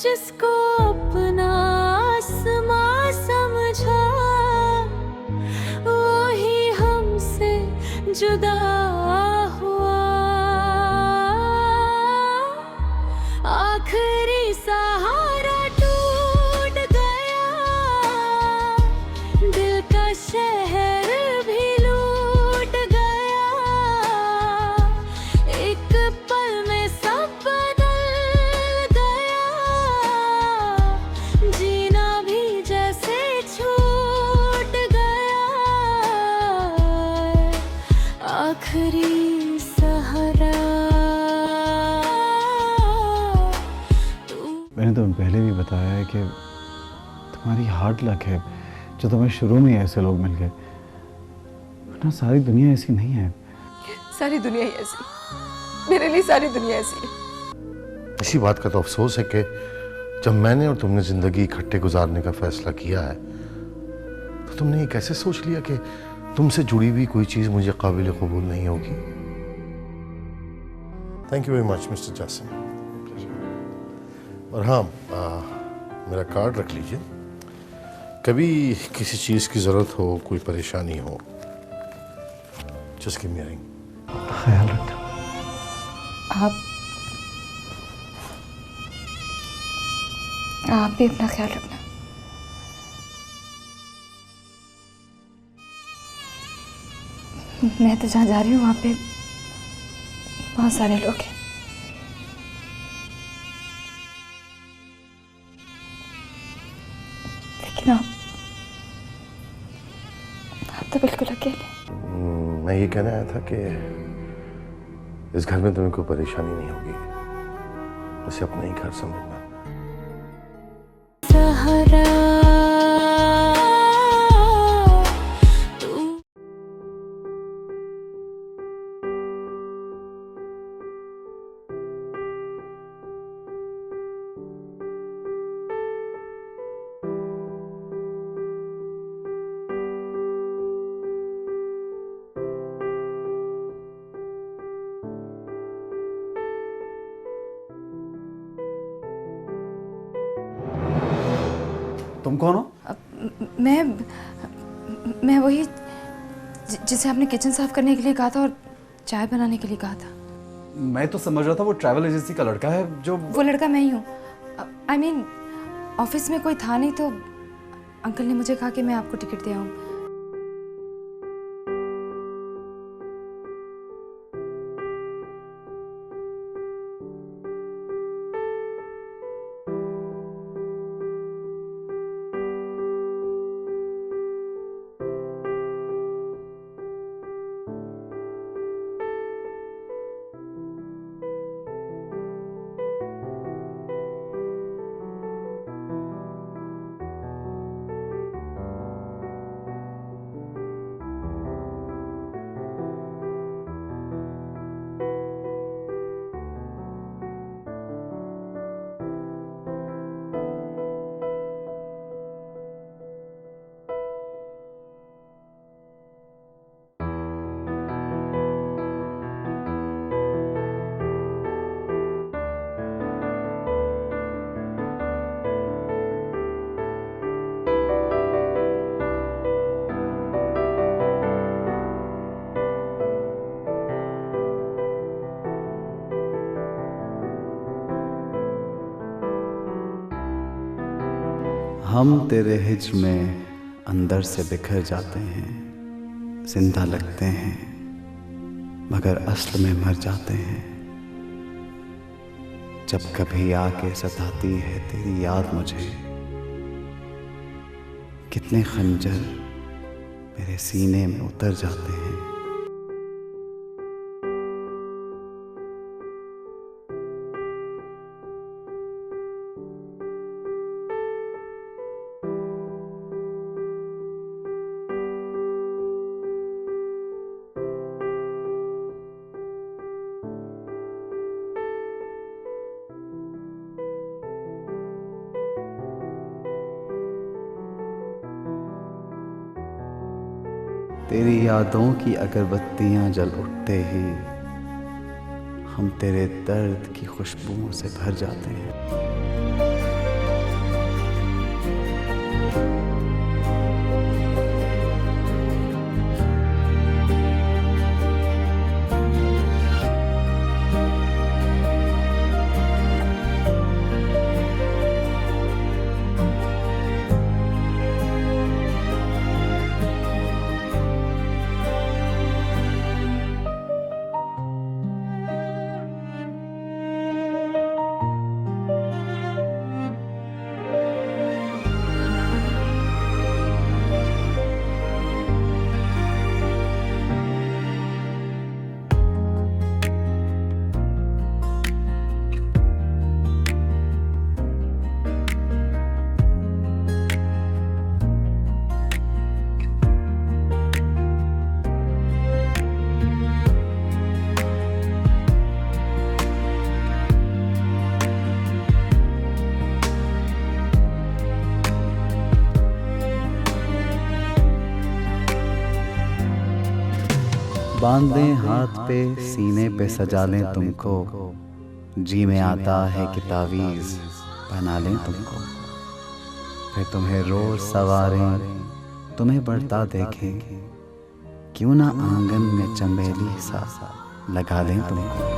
जिसको अपना आसमां समझा, वही हमसे जुदा हुआ। आखिरी सहारा टूट गया, दिल का शहर भी लूट गया। एक पल में सब बदल गया, जीना भी जैसे छूट गया। आखिरी सहारा। मैंने तुम्हें पहले भी बताया है कि तुम्हारी हार्ड लक है जो तुम्हें शुरू में ही ऐसे लोग मिल गए, वरना सारी दुनिया ऐसी नहीं है। सारी दुनिया ही ऐसी, मेरे लिए सारी दुनिया ऐसी है। इसी बात का तो अफसोस है कि जब मैंने और तुमने जिंदगी इकट्ठे गुजारने का फैसला किया है तो तुमने ये कैसे सोच लिया कि तुमसे जुड़ी हुई कोई चीज मुझे काबिल कबूल नहीं होगी। Thank you very much mister Jasim. और हाँ, मेरा कार्ड रख लीजिए, कभी किसी चीज की जरूरत हो, कोई परेशानी हो, just give me a ring. ख्याल रखना। आप भी अपना ख्याल रखना। मैं तो जहाँ जा रही हूँ वहाँ पे बहुत सारे लोग हैं। लेकिन आप तो बिल्कुल अकेले। मैं ये कहने आया था कि इस घर में तुम्हें कोई परेशानी नहीं होगी, उसे अपना ही घर समझना। सहारा तुम कौन हो? मैं वही जिसे आपने किचन साफ करने के लिए कहा था और चाय बनाने के लिए कहा था। मैं तो समझ रहा था वो ट्रैवल एजेंसी का लड़का है जो। वो लड़का मैं ही हूँ। I mean, ऑफिस में कोई था नहीं तो अंकल ने मुझे कहा कि मैं आपको टिकट दे आऊँ। हम तेरे हिज्र में अंदर से बिखर जाते हैं, जिंदा लगते हैं मगर असल में मर जाते हैं। जब कभी आके सताती है तेरी याद मुझे, कितने खंजर मेरे सीने में उतर जाते हैं। तेरी यादों की अगरबत्तियां जल उठते हैं, हम तेरे दर्द की खुशबुओं से भर जाते हैं। बांध दें हाथ पे सीने पे सजा लें तुमको, जी में आता है कि तावीज़ बना लें तुमको। फिर तुम्हें रोज सवारें, तुम्हें बढ़ता देखें, क्यों ना आंगन में चमेली सा लगा लें तुमको।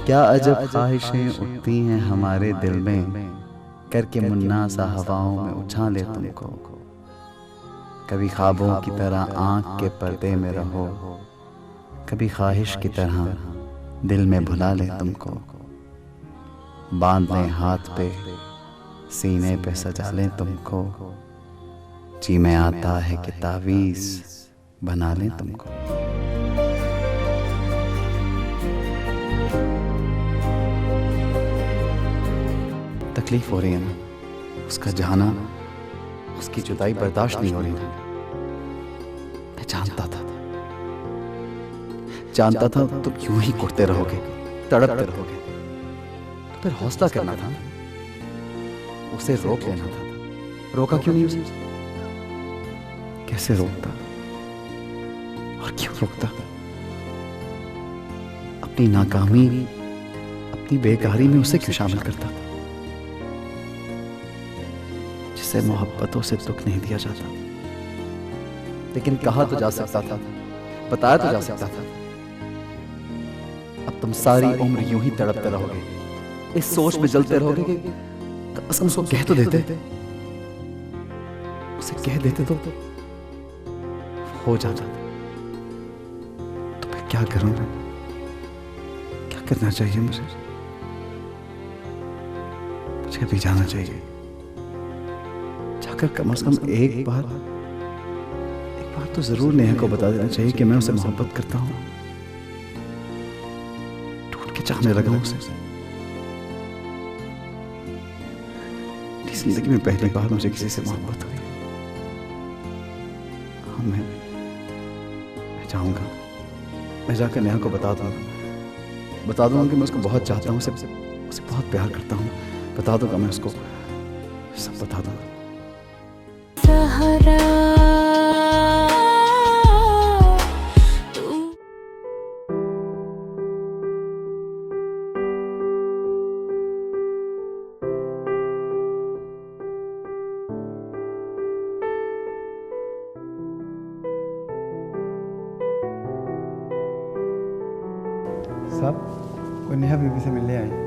क्या अजब ख्वाहिशें उठती हैं हमारे दिल में, करके मुन्ना सा हवाओं में उछाले तुमको। कभी ख्वाबों की तरह आँख के पर्दे में रहो, कभी ख्वाहिश की तरह दिल में भुला ले तुमको। बांध लें हाथ पे सीने पे सजा लें तुमको, जी में आता है कि तावीज़ बना लें तुमको। तकलीफ हो रही है ना, उसका जाना, उसकी जुदाई बर्दाश्त नहीं हो रही ना। मैं जानता था तुम यूं ही कुटते रहोगे, तड़पते रहोगे। तो फिर हौसला करना था, उसे रोक लेना था। रोका क्यों नहीं उसे? कैसे रोकता और क्यों रोकता? अपनी नाकामी, अपनी बेकारी में उसे क्यों शामिल करता? जिसे मोहब्बतों से दुख नहीं दिया जाता। लेकिन कहा तो जा सकता था, बताया तो जा सकता था। अब तुम सारी उम्र यूं ही तड़पते रहोगे, इस सोच में जलते रहोगे कि कम उसको कह तो देते, उसे कह देते तो हो जाता। तो मैं क्या करूं? क्या करना चाहिए मुझे? मुझे अभी जाना चाहिए। जाकर कम से कम एक बार तो जरूर नेहा को बता देना चाहिए कि मैं उसे मोहब्बत करता हूं, टूट के चाहने लगा हूं उसे। जिंदगी में पहली बार मुझे किसी से मोहब्बत हुई। हाँ, मैं चाहूंगा, मैं जाकर नेहा को बता दूंगा कि मैं उसको बहुत चाहता हूँ, उसे बहुत प्यार करता हूँ। बता दूंगा, मैं उसको सब बता दूंगा। सहारा साहब, कोई नेहा बीबी से मिलने आए।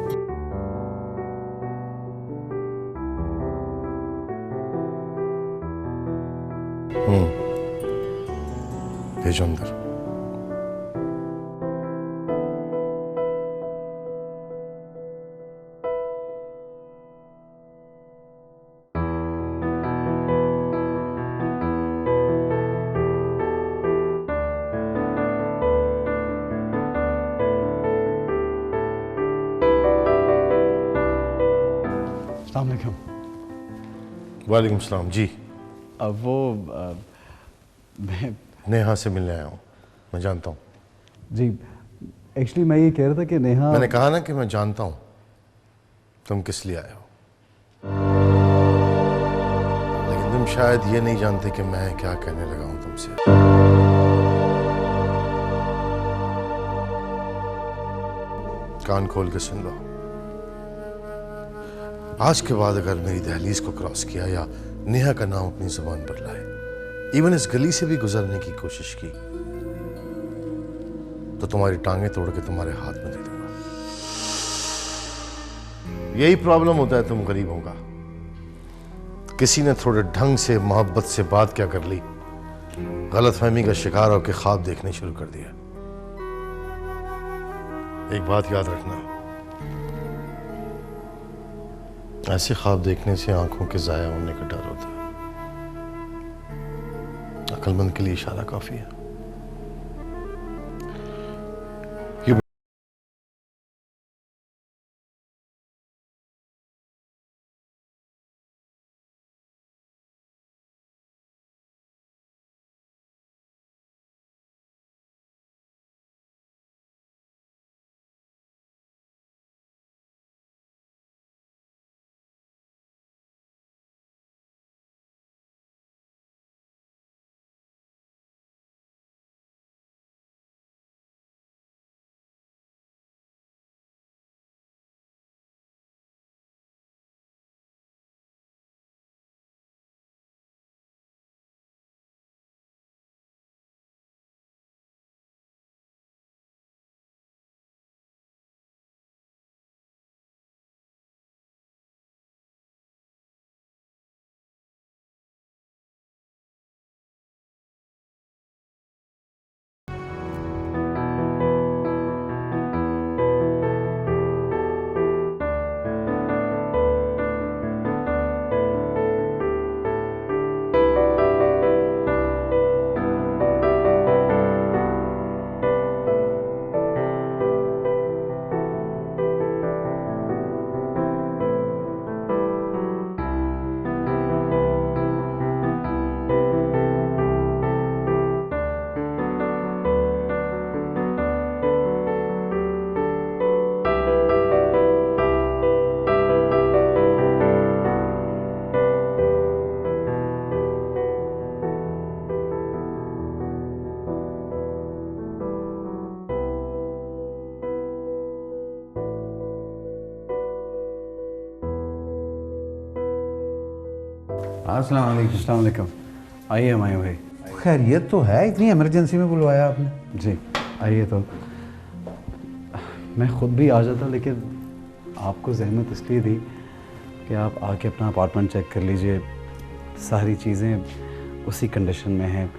भेजो अंदर। अस्सलाम वालेकुम। वालेकुम सलाम जी। अब वो मैं नेहा से मिलने आया हूँ। मैं जानता हूँ। जी, एक्चुअली मैं ये कह रहा था कि नेहा, मैंने कहा ना कि मैं जानता हूँ तुम किस लिए आए हो, लेकिन तुम शायद ये नहीं जानते कि मैं क्या कहने लगा हूं तुमसे। कान खोल के सुन लो। आज के बाद अगर मेरी दहलीज को क्रॉस किया या नेहा का नाम अपनी जुबान पर लाए, इवन इस गली से भी गुजरने की कोशिश की, तो तुम्हारी टांगें तोड़ के तुम्हारे हाथ में दे दूंगा। यही प्रॉब्लम होता है तुम गरीबों का। किसी ने थोड़े ढंग से मोहब्बत से बात क्या कर ली, गलतफहमी का शिकार होकर ख्वाब देखने शुरू कर दिया। एक बात याद रखना, ऐसे ख्वाब देखने से आंखों के जाया होने का डर होता है। अक्लमंद के लिए इशारा काफी है। अस्सलाम वालेकुम। आइए हमारे भाई। खैरियत तो है, इतनी इमरजेंसी में बुलवाया आपने? जी आइए। तो मैं ख़ुद भी आ जाता, लेकिन आपको जहमत इसलिए दी कि आप आके अपना अपार्टमेंट चेक कर लीजिए। सारी चीज़ें उसी कंडीशन में हैं।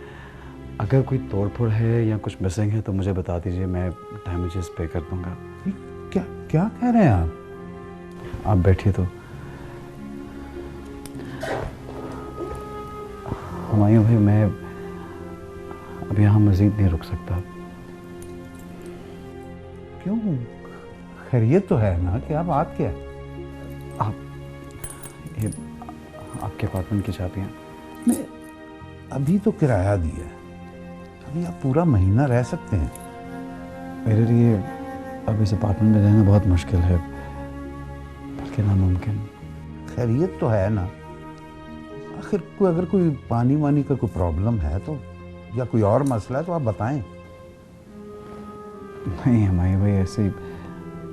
अगर कोई तोड़ फोड़ है या कुछ मिसिंग है तो मुझे बता दीजिए, मैं डैमेजेस पे कर दूँगा। क्या क्या कह रहे हैं आप? आप बैठिए। तो हुमायूं भाई, मैं अब यहाँ मज़ीद नहीं रुक सकता। क्यों? खैरियत तो है ना? कि आप बात क्या है? ये आपके अपार्टमेंट की चाबियाँ। मैं अभी तो किराया दिया है, अभी आप पूरा महीना रह सकते हैं। मेरे लिए अब इस अपार्टमेंट में रहना बहुत मुश्किल है, बल्कि नामुमकिन। खैरियत तो है ना? आखिर अगर कोई पानी वानी का कोई प्रॉब्लम है तो, या कोई और मसला है तो आप बताएं। नहीं हमारे भाई,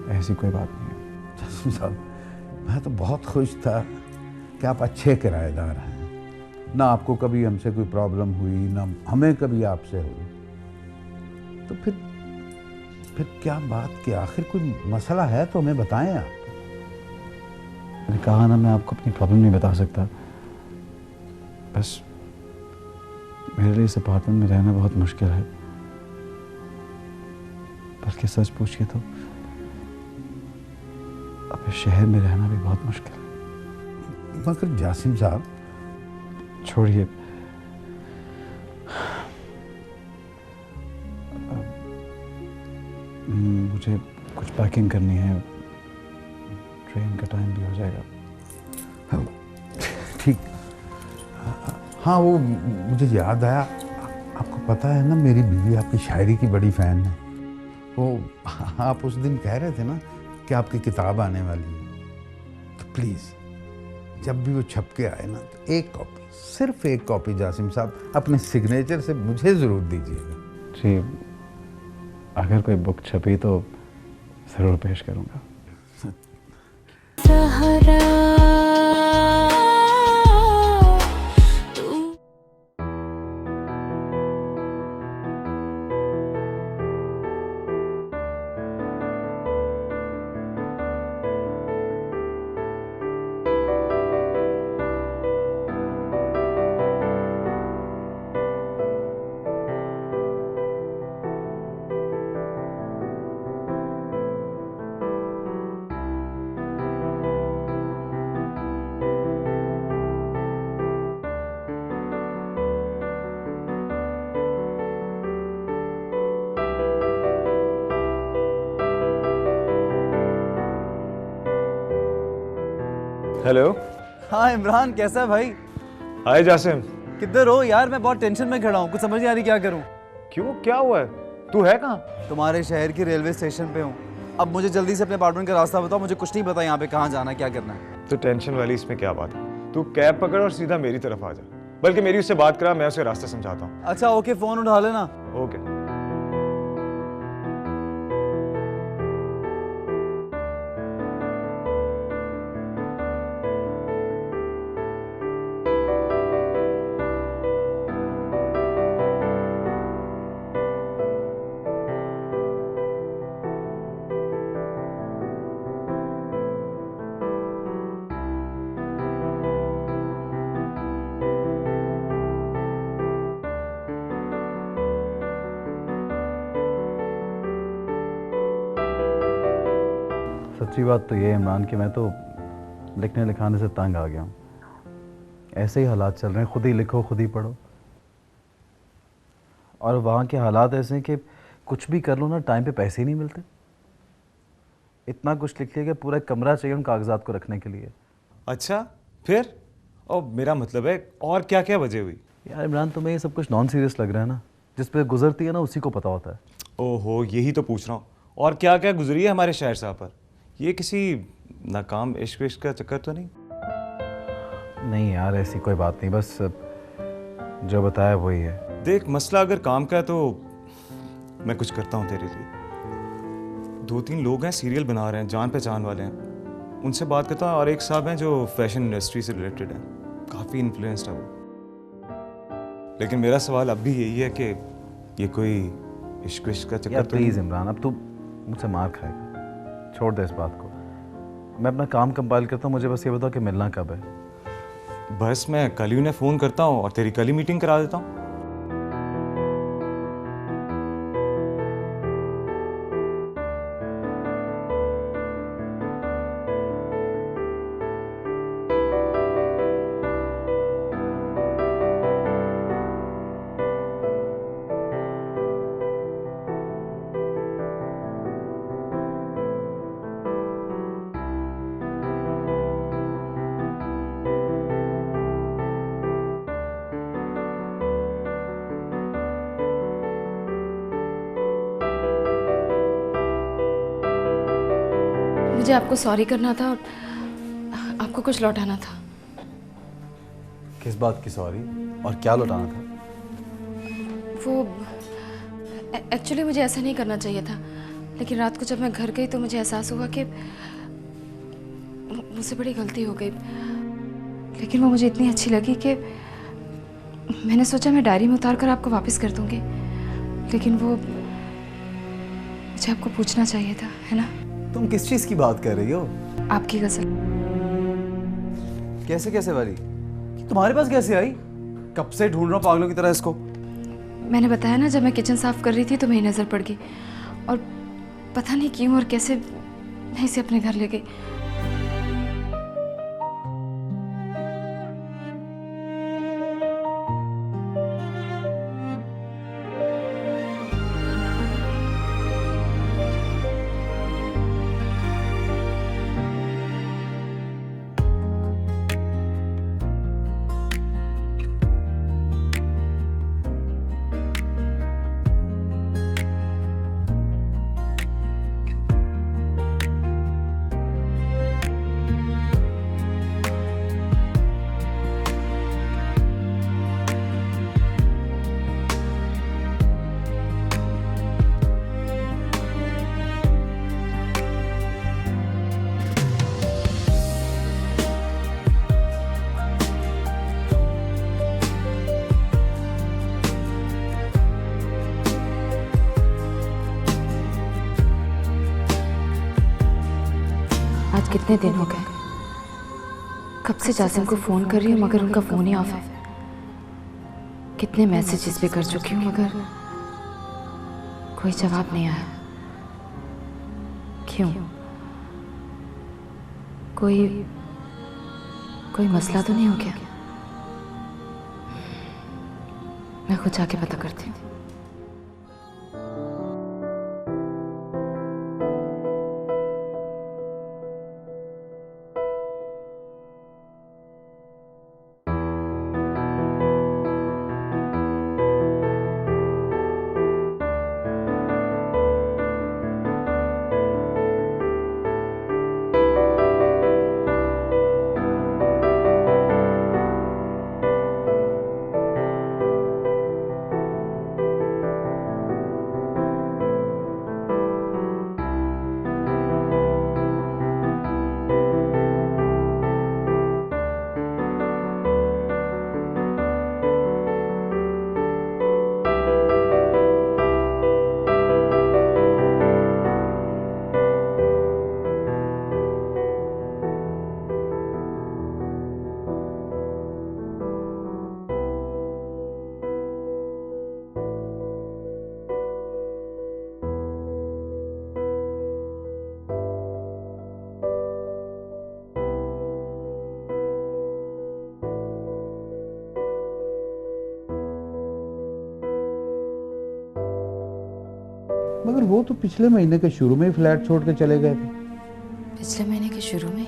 ऐसी कोई बात नहीं है। जसीम साहब, मैं तो बहुत खुश था कि आप अच्छे किराएदार हैं। ना आपको कभी हमसे कोई प्रॉब्लम हुई, ना हमें कभी आपसे हुई। तो फिर क्या बात की? आखिर कोई मसला है तो हमें बताएं आप। मैंने कहा ना, मैं आपको अपनी प्रॉब्लम नहीं बता सकता। बस मेरे लिए इस अपार्टमेंट में रहना बहुत मुश्किल है, बल्कि सच पूछिए तो अब इस शहर में रहना भी बहुत मुश्किल है। मगर जासिम साहब, छोड़िए। मुझे कुछ पैकिंग करनी है, ट्रेन का टाइम भी हो जाएगा। ठीक। हाँ, वो मुझे याद आया, आपको पता है ना मेरी बीवी आपकी शायरी की बड़ी फ़ैन है। वो आप उस दिन कह रहे थे ना कि आपकी किताब आने वाली है, तो प्लीज़ जब भी वो छप के आए ना, तो एक कॉपी, सिर्फ एक कॉपी जासिम साहब अपने सिग्नेचर से मुझे ज़रूर दीजिएगा। जी, अगर कोई बुक छपी तो ज़रूर पेश करूँगा। सहारा हेलो। हाँ इमरान, कैसा है भाई? हाय जासिम। किधर हो यार? मैं बहुत टेंशन में खड़ा हूँ, कुछ समझ नहीं आ रही क्या करूँ। क्यों, क्या हुआ है? तू है कहाँ? तुम्हारे शहर की रेलवे स्टेशन पे हूँ। अब मुझे जल्दी से अपने अपार्टमेंट का रास्ता बताओ, मुझे कुछ नहीं पता यहाँ पे कहाँ जाना है, क्या करना है। तो टेंशन वाली इसमें क्या बात है? तू कैब पकड़ और सीधा मेरी तरफ आ जा, बल्कि मेरी उससे बात करा, मैं उसे रास्ता समझाता हूँ। अच्छा ओके, फोन उठा लेना। ओके। सच्ची बात तो ये है इमरान कि मैं तो लिखने लिखाने से तंग आ गया हूँ। ऐसे ही हालात चल रहे हैं, खुद ही लिखो खुद ही पढ़ो। और वहाँ के हालात ऐसे हैं कि कुछ भी कर लो ना, टाइम पे पैसे ही नहीं मिलते। इतना कुछ लिख लिया कि पूरा कमरा चाहिए उन कागजात को रखने के लिए। अच्छा फिर? और मेरा मतलब है और क्या क्या वजह हुई? यार इमरान, तुम्हें ये सब कुछ नॉन सीरियस लग रहा है ना? जिस पे गुजरती है ना उसी को पता होता है। ओहो, यही तो पूछ रहा हूँ। और क्या क्या गुजरी है हमारे शहर साहब पर? ये किसी नाकाम इश्क विश्क का चक्कर तो नहीं? नहीं यार, ऐसी कोई बात नहीं, बस जो बताया वही है। देख, मसला अगर काम का है तो मैं कुछ करता हूँ तेरे लिए। 2-3 लोग हैं, सीरियल बना रहे हैं, जान पहचान वाले हैं, उनसे बात करता हूँ। और एक साहब हैं जो फैशन इंडस्ट्री से रिलेटेड हैं, काफ़ी इन्फ्लुएंस्ड है वो। लेकिन मेरा सवाल अब भी यही है कि ये कोई इश्क विश्क का चक्कर यार तो नहीं? प्लीज़ इमरान, अब तू मुझसे मार खाएगा, छोड़ दे इस बात को। मैं अपना काम कंपाइल करता हूँ, मुझे बस ये बताओ कि मिलना कब है। बस मैं कल ही उन्हें फ़ोन करता हूँ और तेरी कल ही मीटिंग करा देता हूँ। मुझे आपको सॉरी करना था और आपको कुछ लौटाना था। किस बात की सॉरी और क्या लौटाना था? वो एक्चुअली मुझे ऐसा नहीं करना चाहिए था, लेकिन रात को जब मैं घर गई तो मुझे एहसास हुआ कि मुझसे बड़ी गलती हो गई। लेकिन वो मुझे इतनी अच्छी लगी कि मैंने सोचा मैं डायरी में उतार कर आपको वापस कर दूंगी, लेकिन वो मुझे आपको पूछना चाहिए था, है ना? तुम किस चीज़ की बात कर रही हो? आपकी गजल। कैसे कैसे वाली? तुम्हारे पास कैसे आई? कब से ढूंढ रहा हूँ पागलों की तरह इसको। मैंने बताया ना, जब मैं किचन साफ कर रही थी तो मेरी नज़र पड़ गई और पता नहीं क्यों और कैसे मैं इसे अपने घर ले गई। आज कितने दिन हो गए, कब से जासिम को फोन कर रही हूँ मगर उनका फोन ही ऑफ है। कितने मैसेजेस भी कर चुकी हूँ मगर कोई जवाब नहीं आया। क्यों? कोई मसला तो नहीं हो गया? मैं खुद जाके पता करती हूँ। मगर वो तो पिछले महीने के शुरू में ही फ्लैट छोड़ के चले गए थे। पिछले महीने के शुरू में?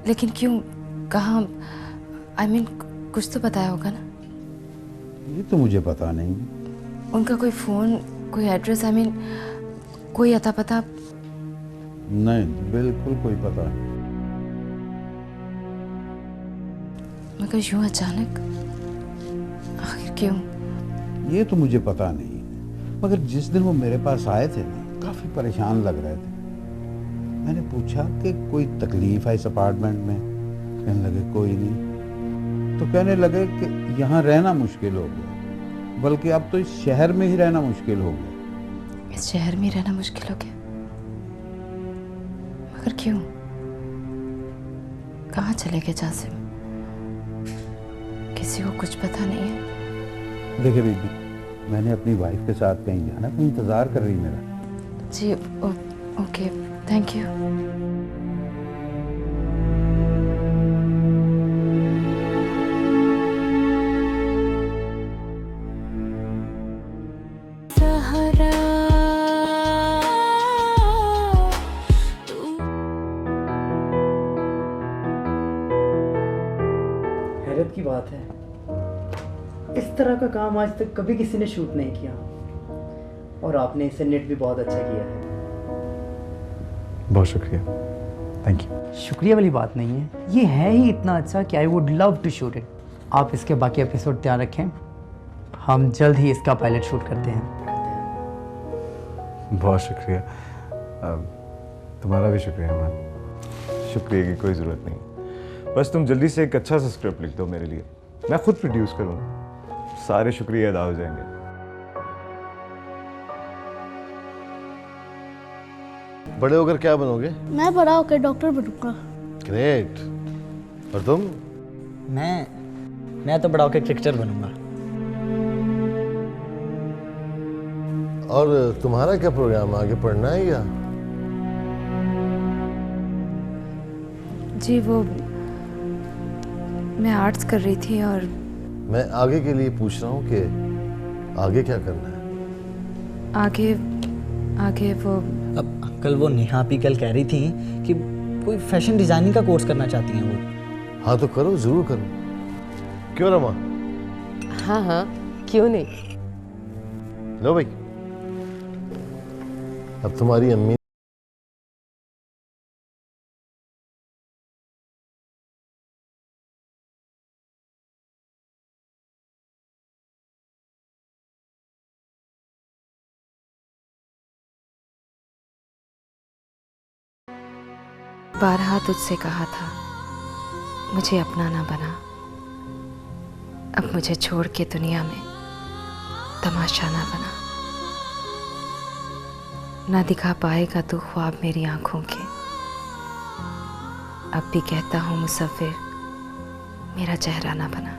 लेकिन क्यों, कहाँ? आई मीन कुछ तो बताया होगा ना? ये तो मुझे पता नहीं। उनका कोई फोन, कोई एड्रेस, आई मीन कोई अता पता? नहीं, बिल्कुल कोई पता नहीं। मगर यूं अचानक आखिर क्यों? ये तो मुझे पता नहीं, मगर जिस दिन वो मेरे पास आए थे ना, काफी परेशान लग रहे थे। मैंने पूछा कि कोई तकलीफ है इस अपार्टमेंट में, कहने लगे कोई नहीं, तो कहने लगे कि यहाँ रहना मुश्किल हो गया, बल्कि अब तो इस शहर में ही रहना मुश्किल हो गया। इस शहर में रहना मुश्किल हो गया? मगर क्यों? कहाँ चले गए जासिम? किसी को कुछ पता नहीं है? देखिए बीबी, मैंने अपनी वाइफ के साथ कहीं जाना, तो इंतज़ार कर रही मेरा। जी ओके, थैंक यू। सहारा हैरत की बात है, इस तरह का काम आज तक कभी किसी ने शूट नहीं किया, और आपने इसे नेट भी बहुत अच्छा किया है। बहुत शुक्रिया, थैंक यू। शुक्रिया वाली बात नहीं है, ये है ही इतना अच्छा कि I would love to shoot it. आप इसके बाकी एपिसोड तैयार रखें, हम जल्द ही इसका पायलट शूट करते हैं। बहुत शुक्रिया, तुम्हारा भी शुक्रिया अमन। शुक्रिया की कोई ज़रूरत नहीं, बस तुम जल्दी से एक अच्छा सा स्क्रिप्ट लिख दो मेरे लिए, मैं खुद प्रोड्यूस करूँगा, सारे शुक्रिया अदा हो जाएंगे। बड़े होकर क्या बनोगे? मैं बड़ा होकर डॉक्टर बनूंगा। ग्रेट। और तुम? मैं तो बड़ा होकर क्रिकेटर बनूंगा। और तुम्हारा क्या प्रोग्राम, आगे पढ़ना है या? जी वो मैं आर्ट्स कर रही थी, और मैं आगे के लिए पूछ रहा हूँ कि आगे क्या करना है? आगे वो अब कल वो नेहा भी कल कह रही थी कि कोई फैशन डिजाइनिंग का कोर्स करना चाहती हैं वो। हाँ तो करो, जरूर करो। क्यों रमा? हाँ हाँ, क्यों नहीं। लो भाई, अब तुम्हारी अम्मी बारहा तुझसे कहा था मुझे अपना ना बना, अब मुझे छोड़ के दुनिया में तमाशा ना बना। ना दिखा पाएगा तू ख्वाब मेरी आंखों के, अब भी कहता हूँ मुसव्विर मेरा चेहरा ना बना।